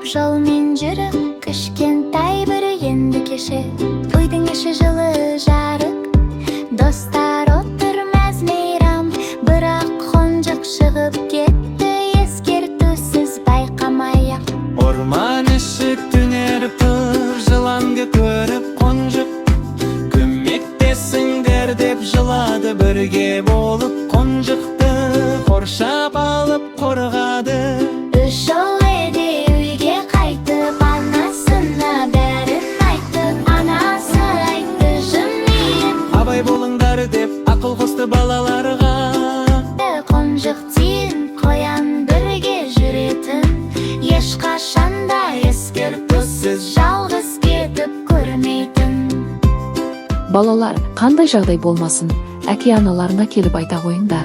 жолмен жүріп, кішкентай бір енді кеше. Үйдің іші жылы жарық, достар отыр мәз-мейрам. Бірақ қонжық шығып кетті, ескертусіз байқамай-ақ. Орман іші түнеріп тұр, жыланды көріп қонжық. Көмектесіңдер деп жылады, бірге болып қонжықты қоршап алып қорғады. Үш жыл еді үйге қайтып, анасына бәрін айтты. Анасы айтты жымиып, Абай болыңдар деп ақыл қосты балаларға. қонжық тиін қоян бірге жүретін, ешқашанда ескертусіз жалғыз кетіп көрмейтін. Балалар, қандай жағдай болмасын, әке-аналарына келіп айта қойыңдар.